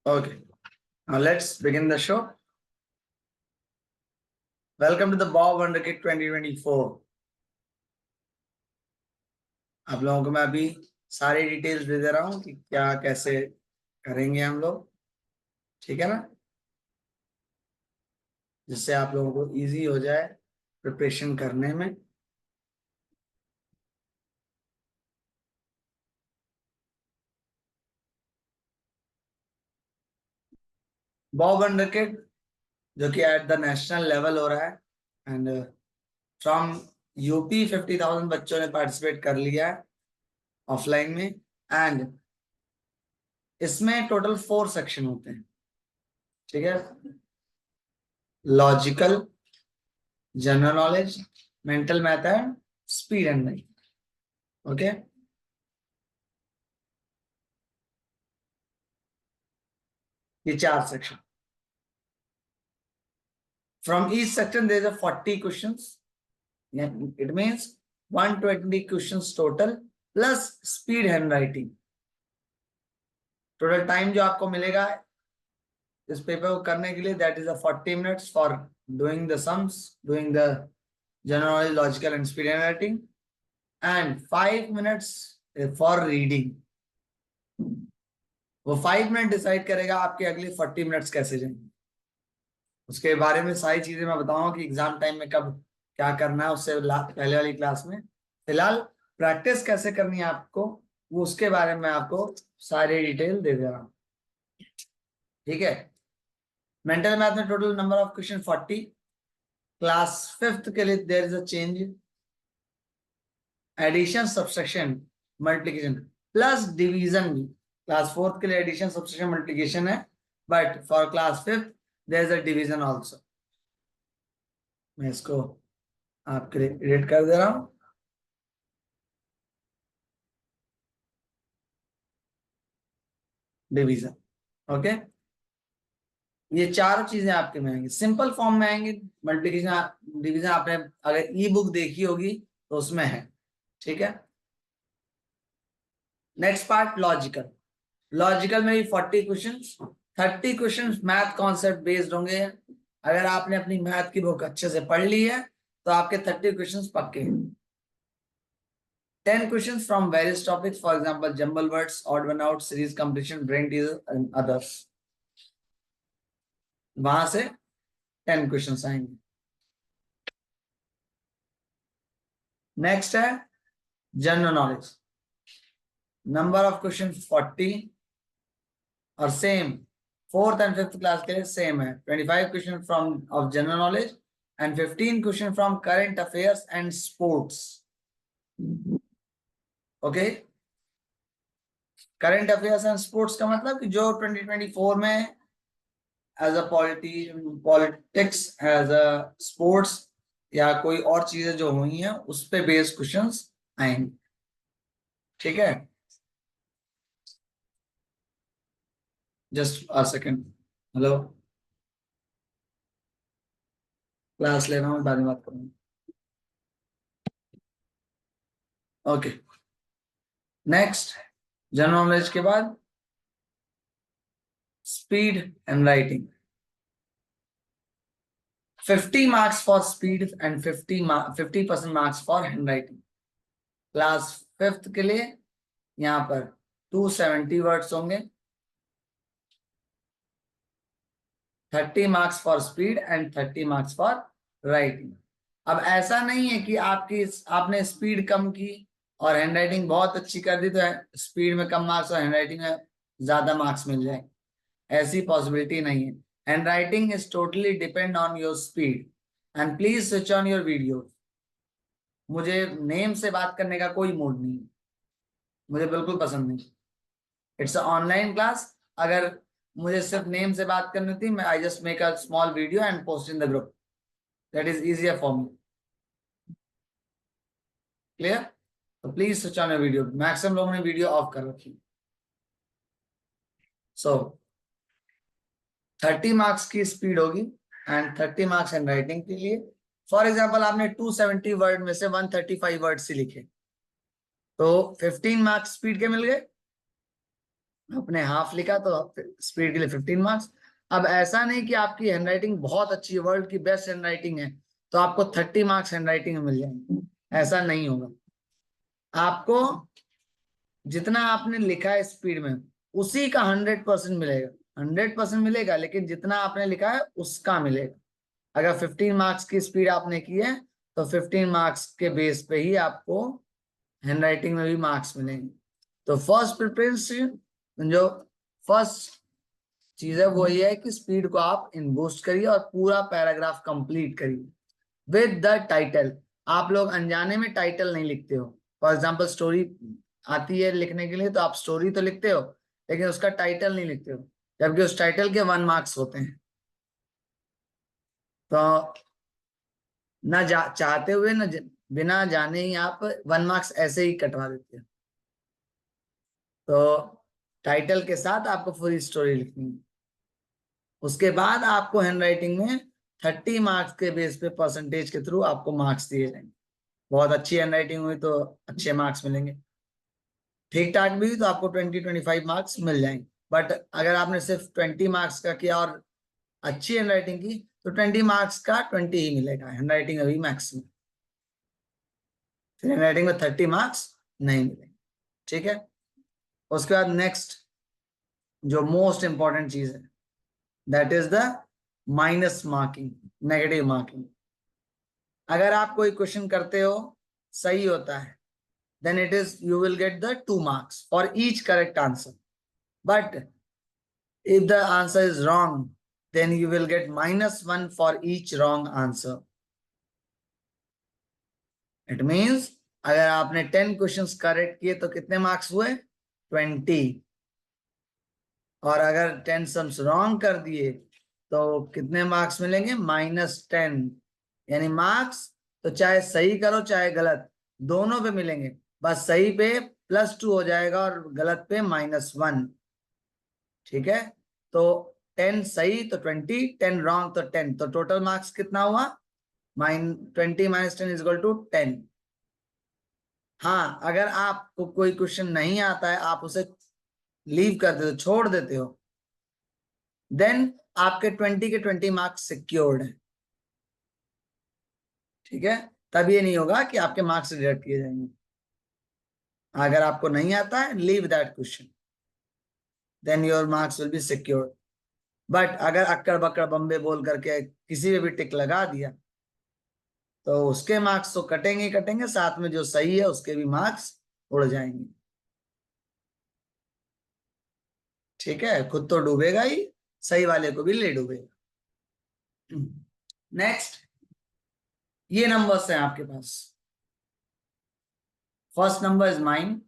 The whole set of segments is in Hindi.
Okay, now let's begin the show. Welcome to the Bob Wonderkid 2024. आप लोगों को मैं अभी सारी डिटेल्स दे दे रहा हूँ कि क्या कैसे करेंगे हम लोग, ठीक है ना, जिससे आप लोगों को इजी हो जाए प्रिपरेशन करने में। बॉब वंडरकिड जो कि एट द नेशनल लेवल हो रहा है एंड फ्रॉम यूपी 50,000 बच्चों ने पार्टिसिपेट कर लिया है ऑफलाइन में। एंड इसमें टोटल 4 सेक्शन होते हैं, ठीक है। Logical, general knowledge, mental math and speed and writing. Okay, ये 4 सेक्शन। From each section there is 40 questions, it means 120 questions total plus speed hand writing. Total time जो आपको मिलेगा इस पेपर को करने के लिए that is 40 minutes for doing the sums, doing the general knowledge, logical and speed hand writing, and 5 minutes for reading. वो 5 मिनट डिसाइड करेगा आपके अगले 40 मिनट्स कैसे जाएंगे। उसके बारे में सारी चीजें मैं बताऊंगा कि एग्जाम टाइम में कब क्या करना है, उससे पहले वाली क्लास में। फिलहाल प्रैक्टिस कैसे करनी है आपको, वो उसके बारे में आपको सारी डिटेल दे दे रहा हूँ, ठीक है। मेंटल मैथ में total number of question 40। Class 5th के लिए there is a change, addition, subtraction, multiplication plus division भी। क्लास 4th के लिए एडिशन, सब्सट्रैक्शन, मल्टीप्लिकेशन है, but for class 5th there is a division also. मैं इसको आपके लिए एडिट कर दे रहा हूं। Division, okay. ये चारों चीजें आपके में आएंगी, सिंपल फॉर्म में आएंगी। मल्टीप्लिकेशन, डिवीजन आपने अगर ई बुक देखी होगी तो उसमें है, ठीक है। Next part logical. लॉजिकल में भी 40 question, 30 question math concept based होंगे। अगर आपने अपनी मैथ की बुक अच्छे से पढ़ ली है तो आपके 30 क्वेश्चन पक्के हैं। 10 questions from various topics, for example, jumble words, odd one out, series completion, brain teaser, and others. वहां से 10 क्वेश्चंस आएंगे। नेक्स्ट है general knowledge, number of question 40 और same 4th and 5th class के लिए सेम है। 25 question from of general knowledge and 15 question from current affairs and sports. Okay, current affairs and sports का मतलब कि जो 2024 में as a politics, as a sports या कोई और चीजें जो हुई हैं उस पे बेस्ड क्वेश्चंस आएंगे, ठीक है। Just a second, hello, class ले रहा हूँ, बाद में बात करूंगा। ओके, नेक्स्ट जनरल नॉलेज के बाद speed and writing. 50 marks for speed and 50% marks for hand writing. Class 5th के लिए यहाँ पर 270 वर्ड्स होंगे, 30 marks for speed and 30 marks for writing. अब ऐसा नहीं है कि आपने स्पीड कम की और हैंडराइटिंग बहुत अच्छी कर दी तो स्पीड में कम मार्क्स और हैंडराइटिंग में ज्यादा मार्क्स मिल जाए, ऐसी पॉसिबिलिटी नहीं है। Handwriting is totally depend on your speed and please switch on your video. मुझे नेम से बात करने का कोई मूड नहीं है, मुझे बिल्कुल पसंद नहीं। इट्स ऑनलाइन क्लास, अगर मुझे सिर्फ नेम से बात करनी थी, मैं I just make a small video and post in the group, that is easier for me. Clear? तो please switch on your video. Maximum लोगों ने वीडियो ऑफ कर रखी। सो 30 मार्क्स की स्पीड होगी एंड 30 मार्क्स हैंड राइटिंग के लिए। फॉर एग्जाम्पल आपने 270 वर्ड में से 135 वर्ड से लिखे तो 15 मार्क्स स्पीड के मिल गए, आपने हाफ लिखा तो स्पीड के लिए 15 मार्क्स। अब ऐसा नहीं कि आपकी हैंडराइटिंग बहुत अच्छी है, वर्ल्ड की बेस्ट हैंडराइटिंग है, तो आपको 30 मार्क्स हैंडराइटिंग में मिल जाएंगे, ऐसा नहीं होगा। आपको जितना आपने लिखा है स्पीड में उसी का 100% मिलेगा, 100% मिलेगा, लेकिन जितना आपने लिखा है उसका मिलेगा। अगर 15 मार्क्स की स्पीड आपने की है तो 15 मार्क्स के बेस पे ही आपको हैंडराइटिंग में भी मार्क्स मिलेंगे। तो फर्स्ट प्रेफरेंस जो फर्स्ट चीज है वो ये है कि स्पीड को आप इनबूस्ट करिए और पूरा पैराग्राफ कंप्लीट करिए विद द टाइटल। आप लोग अनजाने में टाइटल नहीं लिखते हो। फॉर एग्जाम्पल स्टोरी आती है लिखने के लिए तो आप स्टोरी तो लिखते हो लेकिन उसका टाइटल नहीं लिखते हो, जबकि उस टाइटल के 1 मार्क्स होते हैं। तो ना चाहते हुए ना बिना जाने ही आप 1 मार्क्स ऐसे ही कटवा देते हो। तो टाइटल के साथ आपको पूरी स्टोरी लिखनी है। उसके बाद आपको हैंडराइटिंग में 30 मार्क्स के बेस पे परसेंटेज के थ्रू आपको मार्क्स दिए जाएंगे। बहुत अच्छी हैंडराइटिंग हुई तो अच्छे मार्क्स मिलेंगे, ठीक ठाक भी हुई तो आपको 20-25 मार्क्स मिल जाएंगे। बट अगर आपने सिर्फ 20 मार्क्स का किया और अच्छी हैंडराइटिंग की तो 20 मार्क्स का 20 ही मिलेगा, हैंडराइटिंग अभी मैक्सिमम, फिर हैंडराइटिंग में 30 मार्क्स नहीं मिलेंगे। ठीक है। उसके बाद नेक्स्ट जो मोस्ट इंपॉर्टेंट चीज है that is the minus marking, negative marking. अगर आप कोई क्वेश्चन करते हो सही होता है then it is you will get the 2 marks for each correct answer, but if the answer is wrong then you will get -1 for each wrong answer. It means अगर आपने 10 क्वेश्चंस करेक्ट किए तो कितने मार्क्स हुए 20, और अगर 10 सम्स रॉन्ग कर दिए तो कितने मार्क्स मिलेंगे -10। यानी मार्क्स तो चाहे सही करो चाहे गलत दोनों पे मिलेंगे, बस सही पे +2 हो जाएगा और गलत पे -1। ठीक है। तो 10 सही तो 20, 10 रॉन्ग तो 10, तो टोटल मार्क्स कितना हुआ 20 - 10 = 10। हाँ, अगर आपको कोई क्वेश्चन नहीं आता है आप उसे लीव कर देते हो, छोड़ देते हो, देन आपके 20 के 20 मार्क्स सिक्योर्ड है। ठीक है। तब ये नहीं होगा कि आपके मार्क्स रिजेक्ट किए जाएंगे। अगर आपको नहीं आता है leave that question, then your marks will be secured. But अगर अक्कड़ बक्कड़ बम्बे बोल करके किसी पे भी टिक लगा दिया तो उसके मार्क्स तो कटेंगे ही कटेंगे, साथ में जो सही है उसके भी मार्क्स उड़ जाएंगे। ठीक है। खुद तो डूबेगा ही, सही वाले को भी ले डूबेगा। नेक्स्ट, ये नंबर्स हैं आपके पास। फर्स्ट नंबर इज माइन,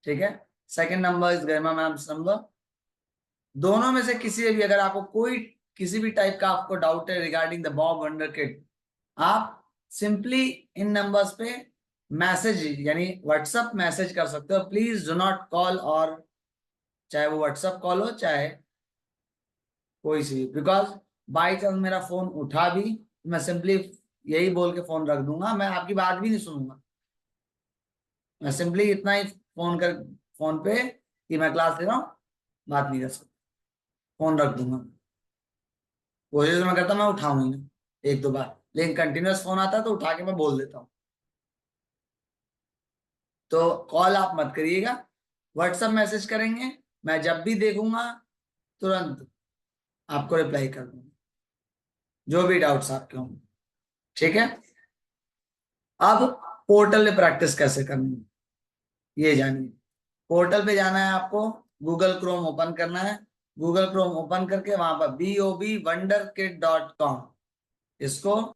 ठीक है। Second number is Garima ma'am's number. दोनों में से किसी से भी अगर आपको कोई किसी भी टाइप का आपको डाउट है regarding the Bob wonder kid, आप सिंपली इन नंबर्स पे मैसेज यानी व्हाट्सएप मैसेज कर सकते हो। प्लीज डू नॉट कॉल, और चाहे वो व्हाट्सएप कॉल हो चाहे कोई सी, बिकॉज बाई चांस मेरा फोन उठा भी मैं सिंपली यही बोल के फोन रख दूंगा, मैं आपकी बात भी नहीं सुनूंगा। मैं सिंपली इतना ही फोन पे कि मैं क्लास ले रहा हूँ, बात नहीं कर सकता, फोन रख दूंगा। कोशिश तो मैं करता मैं उठाऊंगी ना, एक दो बार, लेकिन कंटिन्यूअस फोन आता है तो उठा के मैं बोल देता हूँ। तो कॉल आप मत करिएगा, व्हाट्सएप मैसेज करेंगे, मैं जब भी देखूंगा तुरंत आपको रिप्लाई कर दूंगा जो भी डाउट्स आपके होंगे। ठीक है। अब पोर्टल पे प्रैक्टिस कैसे करनी है ये जानिए। पोर्टल पे जाना है आपको, गूगल क्रोम ओपन करना है, गूगल क्रोम ओपन करके वहां पर bobwonderkid.com इसको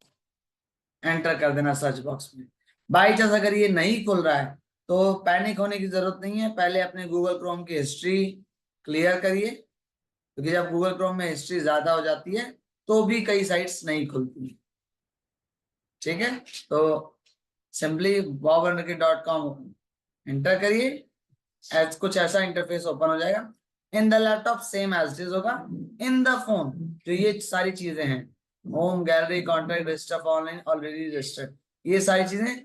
एंटर कर देना सर्च बॉक्स में। बाई चांस अगर ये नहीं खुल रहा है तो पैनिक होने की जरूरत नहीं है, पहले अपने गूगल क्रोम की हिस्ट्री क्लियर करिए, क्योंकि जब गूगल क्रोम में हिस्ट्री ज्यादा हो जाती है तो भी कई साइट्स नहीं खुलती। ठीक है। तो सिंपली bobwonderkid.com एंटर करिए, कुछ ऐसा इंटरफेस ओपन हो जाएगा। In the laptop same as it is होगा, इन द फोन जो ये सारी चीजें हैं, home gallery contact register online already registered, ये सारी चीजें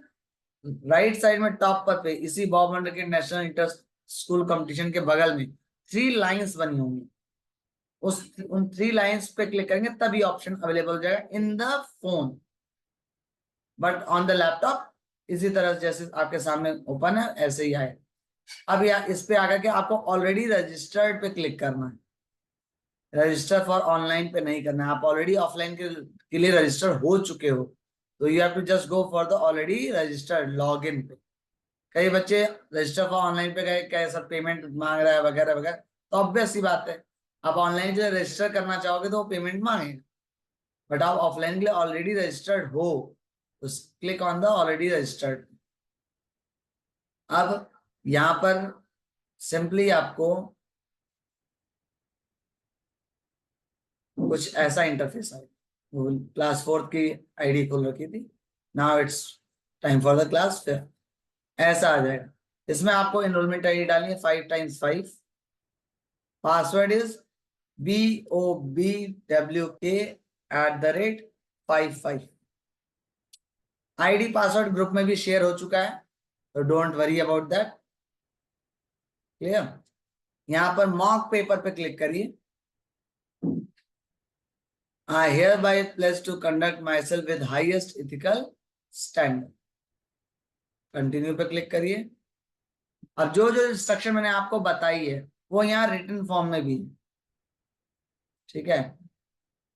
राइट साइड में टॉप पर पे इसी Bob wonder kid national inter school competition के बगल में 3 लाइंस बनी होंगी, उन 3 लाइंस पे क्लिक करेंगे तभी ऑप्शन अवेलेबल हो जाएगा in the phone, but on the laptop इसी तरह जैसे आपके सामने ओपन है ऐसे ही आए। अब इस पे आकर के आपको ऑलरेडी रजिस्टर्ड पे क्लिक करना है, रजिस्टर फॉर ऑनलाइन पे नहीं करना है। आप ऑलरेडी ऑफलाइन के लिए रजिस्टर हो चुके हो तो you have to just go for the already registered log in पे। कई बच्चे रजिस्टर फॉर ऑनलाइन पे गए, कैसा पेमेंट मांग रहा है वगैरह वगैरह, तो ऑब्वियस सी बात है आप ऑनलाइन के लिए रजिस्टर करना चाहोगे तो वो पेमेंट मांगेगा, बट आप ऑफलाइन के लिए ऑलरेडी रजिस्टर्ड हो तो click on the already registered. अब यहां पर सिंपली आपको कुछ ऐसा इंटरफेस आएगा, क्लास 4 की आईडी खोल रखी थी, now it's time for the class 5, ऐसा आ जाएगा। इसमें आपको एनरोलमेंट आईडी डालनी है 5 × 5, password is BOBWK@55। ID password group में भी शेयर हो चुका है तो don't worry about that, clear. यहां पर मॉक पेपर पे क्लिक करिए। I hereby pledge to conduct myself with highest ethical standard। Continue पे क्लिक करिए। अब जो जो इंस्ट्रक्शन मैंने आपको बताई है वो यहाँ रिटन फॉर्म में भी है, ठीक है।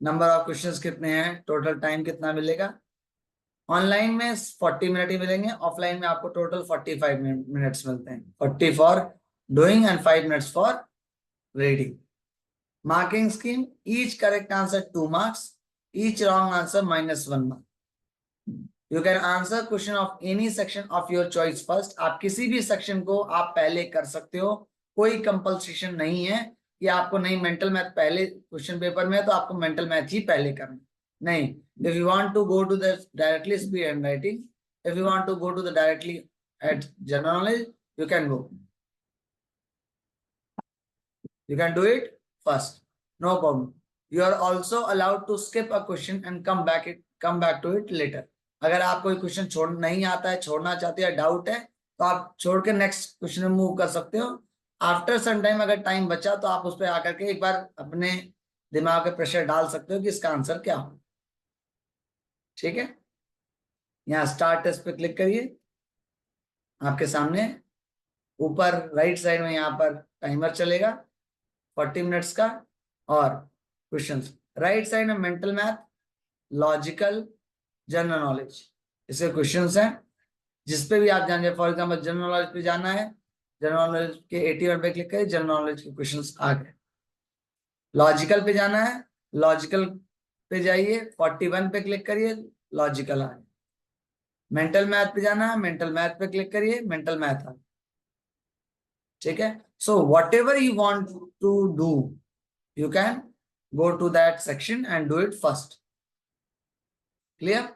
नंबर ऑफ क्वेश्चंस कितने हैं, टोटल टाइम कितना मिलेगा, ऑनलाइन में 40 मिनट ही मिलेंगे, ऑफलाइन में आपको टोटल 45 मिनट्स मिलते हैं, 40 for doing and 5 minutes for reading. Marking scheme, each correct answer 2 marks, each wrong answer -1 mark। You can answer question of any section of your choice first. आप किसी भी सेक्शन को आप पहले कर सकते हो, कोई कंपल्सेशन नहीं है कि आपको नहीं मेंटल मैथ पहले क्वेश्चन पेपर में है तो आपको मेंटल मैथ ही पहले करना, नहीं। If you want to go to the directly speed hand writing, if you want to go to the directly at general knowledge, you can go, you can do it first, no problem। You are also allowed to skip a question and come back to it later। अगर आप कोई क्वेश्चन छोड़ नहीं आता है, छोड़ना चाहते हैं, डाउट है, तो आप छोड़ के नेक्स्ट क्वेश्चन में मूव कर सकते हो। आफ्टर सम टाइम अगर टाइम बचा तो आप उस पर आकर के एक बार अपने दिमाग पे प्रेशर डाल सकते हो कि इसका आंसर क्या हो, ठीक है। यहाँ स्टार्ट टेस्ट पे क्लिक करिए। आपके सामने ऊपर राइट साइड में यहाँ पर टाइमर चलेगा 40 मिनट्स का, और क्वेश्चंस राइट साइड में mental math, logical, general knowledge, इसके क्वेश्चंस हैं जिसपे भी आप जानिए। फॉर एग्जांपल जनरल नॉलेज पे जाना है, जनरल नॉलेज के 81 पे क्लिक करिए, जनरल नॉलेज के क्वेश्चंस आ गए। लॉजिकल पे जाना है, लॉजिकल पे जाइए, 41 पे क्लिक करिए, लॉजिकल आ गए। मेंटल मैथ पे जाना है, मेंटल मैथ पे क्लिक करिए, मेंटल मैथ आ गए, ठीक है। So whatever you want to do you can go to that section and do it first, clear।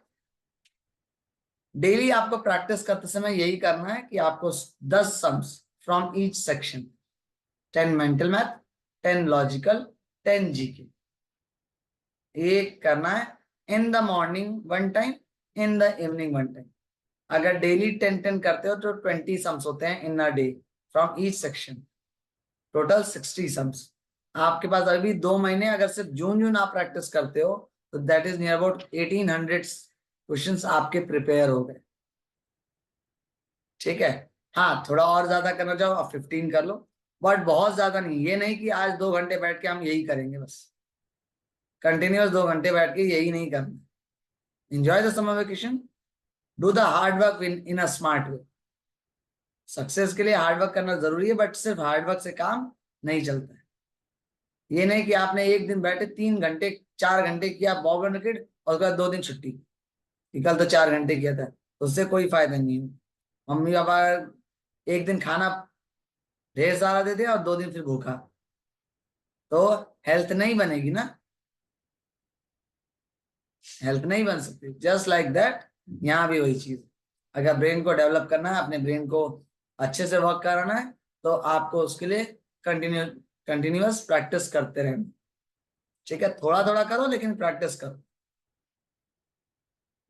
Daily आपको प्रैक्टिस करते समय यही करना है कि आपको 10 sums from each section, 10 mental math, 10 logical, 10 GK, ये करना है in the morning 1 time, in the evening 1 time. अगर डेली 10-10 करते हो तो 20 सम्स होते हैं in a day from each section, total 60 sums. आपके पास अभी 2 महीने अगर सिर्फ जून आप प्रैक्टिस करते हो तो that is near about 1800 questions आपके प्रिपेयर हो गए, ठीक है। हाँ, थोड़ा और ज्यादा करना चाहो आप 15 कर लो, बट बहुत ज्यादा नहीं। ये नहीं कि आज 2 घंटे बैठ के हम यही करेंगे, बस कंटिन्यूअस 2 घंटे बैठ के यही नहीं करना। Enjoy the summer vacation, do the hard work in a smart way. Success के लिए हार्ड वर्क करना जरूरी है, बट सिर्फ हार्ड वर्क से काम नहीं चलता है। ये नहीं कि आपने एक दिन बैठे 3 घंटे 4 घंटे किया बॉल क्रिकेट और उसके बाद 2 दिन छुट्टी, कल तो 4 घंटे किया था, तो उससे कोई फायदा नहीं है। मम्मी पापा एक दिन खाना ढेर सारा दे दे और 2 दिन फिर भूखा, तो हेल्थ नहीं बनेगी ना, हेल्थ नहीं बन सकती। जस्ट लाइक दैट यहाँ भी वही चीज, अगर ब्रेन को डेवलप करना है, अपने ब्रेन को अच्छे से वर्क कराना है, तो आपको उसके लिए कंटिन्यूअस प्रैक्टिस करते रहना, ठीक है। थोड़ा थोड़ा करो लेकिन प्रैक्टिस करो।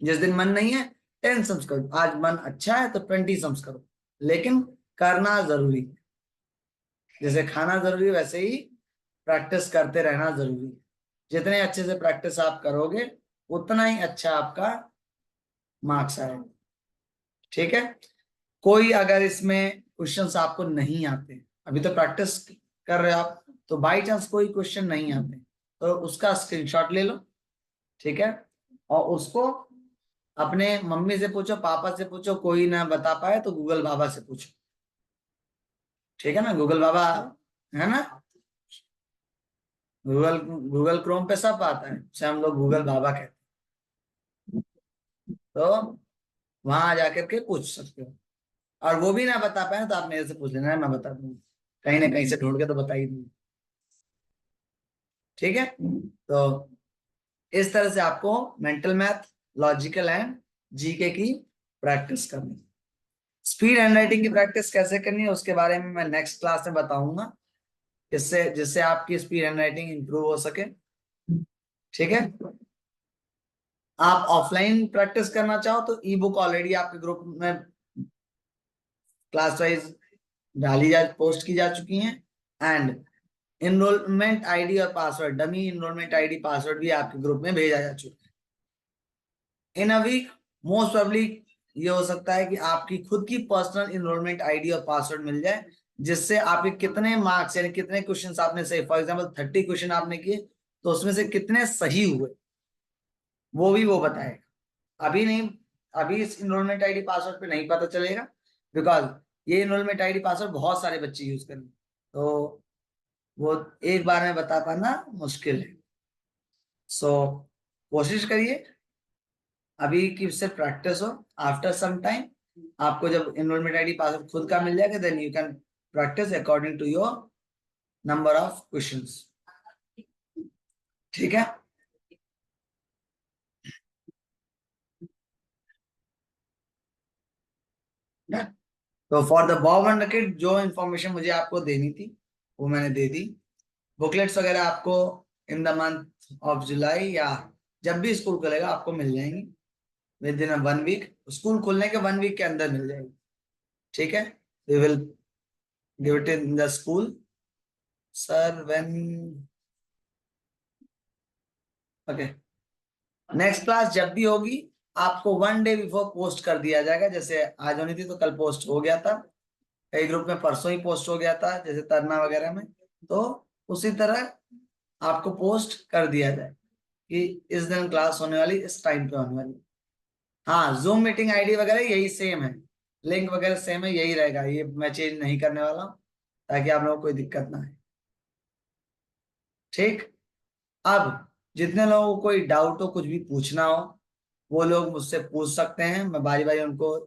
जिस दिन मन नहीं है 10 सम्स करो, आज मन अच्छा है तो 20 सम्स करो, लेकिन करना जरूरी है, जैसे खाना जरूरी है वैसे ही प्रैक्टिस करते रहना जरूरी है। जितने अच्छे से प्रैक्टिस आप करोगे उतना ही अच्छा आपका मार्क्स आएगा। ठीक है। कोई अगर इसमें क्वेश्चंस आपको नहीं आते, अभी तो प्रैक्टिस कर रहे हो आप, तो बाई चांस कोई क्वेश्चन नहीं आते तो उसका स्क्रीनशॉट ले लो। ठीक है। और उसको अपने मम्मी से पूछो, पापा से पूछो, कोई ना बता पाए तो गूगल बाबा से पूछो। ठीक है ना, गूगल बाबा है ना, गूगल गूगल क्रोम पे सब आता है, उसे हम लोग गूगल बाबा कहते हैं। तो वहां जाकर के पूछ सकते हो। और वो भी ना बता पाए तो आप मेरे से पूछ लेना, मैं बता दूंगा, कहीं ना कहीं से ढूंढ के तो बता ही दूंगा। ठीक है। तो इस तरह से आपको mental math, logical and GK की प्रैक्टिस करनी है। स्पीड हैंडराइटिंग की प्रैक्टिस कैसे करनी है उसके बारे में मैं नेक्स्ट क्लास में बताऊंगा, इससे जिससे आपकी स्पीड हैंडराइटिंग इंप्रूव हो सके। ठीक है। आप ऑफलाइन प्रैक्टिस करना चाहो तो ई बुक ऑलरेडी आपके ग्रुप में क्लास वाइज डाली जा पोस्ट की जा चुकी हैं। एंड इनरोलमेंट आईडी और password, dummy enrolment ID password भी आपके ग्रुप में भेजा जा चुका है। In a week most probably ये हो सकता है कि आपकी खुद की पर्सनल इनरोलमेंट आईडी और पासवर्ड मिल जाए, जिससे आपके कितने मार्क्स यानी कितने क्वेश्चंस आपने सही, फॉर एग्जांपल 30 क्वेश्चन आपने किए तो उसमें से कितने सही हुए वो भी वो बताएगा। अभी नहीं, अभी इस इनरोलमेंट आईडी पासवर्ड पे नहीं पता चलेगा, बिकॉज ये इनरोलमेंट आईडी पासवर्ड बहुत सारे बच्चे यूज करेंगे, तो वो एक बार में बता पाना मुश्किल है। सो कोशिश करिए अभी की सिर्फ प्रैक्टिस हो। आफ्टर सम टाइम आपको जब इनरोलमेंट आईडी पासवर्ड खुद का मिल जाएगा, then you can practice according to your number of questions. ठीक है। तो for the bob and kid जो इंफॉर्मेशन मुझे आपको देनी थी वो मैंने दे दी। बुकलेट्स वगैरह आपको in the month of July या जब भी स्कूल खुलेगा आपको मिल जाएंगी, विद इन 1 वीक, स्कूल खुलने के 1 वीक के अंदर मिल जाएगी। ठीक है। We will give it in the school sir when. Okay. Next class जब भी होगी आपको 1 डे बिफोर पोस्ट कर दिया जाएगा। जैसे आज होनी थी तो कल पोस्ट हो गया था, कई ग्रुप में परसों ही पोस्ट हो गया था जैसे तरना वगैरह में, तो उसी तरह आपको पोस्ट कर दिया जाए कि इस दिन क्लास होने वाली, इस टाइम पे होने वाली। हाँ, जूम मीटिंग आईडी वगैरह यही सेम है, लिंक वगैरह सेम है, यही रहेगा, ये मैं चेंज नहीं करने वाला हूँ ताकि आप लोगों को कोई दिक्कत ना आए। ठीक। अब जितने लोगों को कोई डाउट हो, कुछ भी पूछना हो, वो लोग मुझसे पूछ सकते हैं, मैं बारी बारी उनको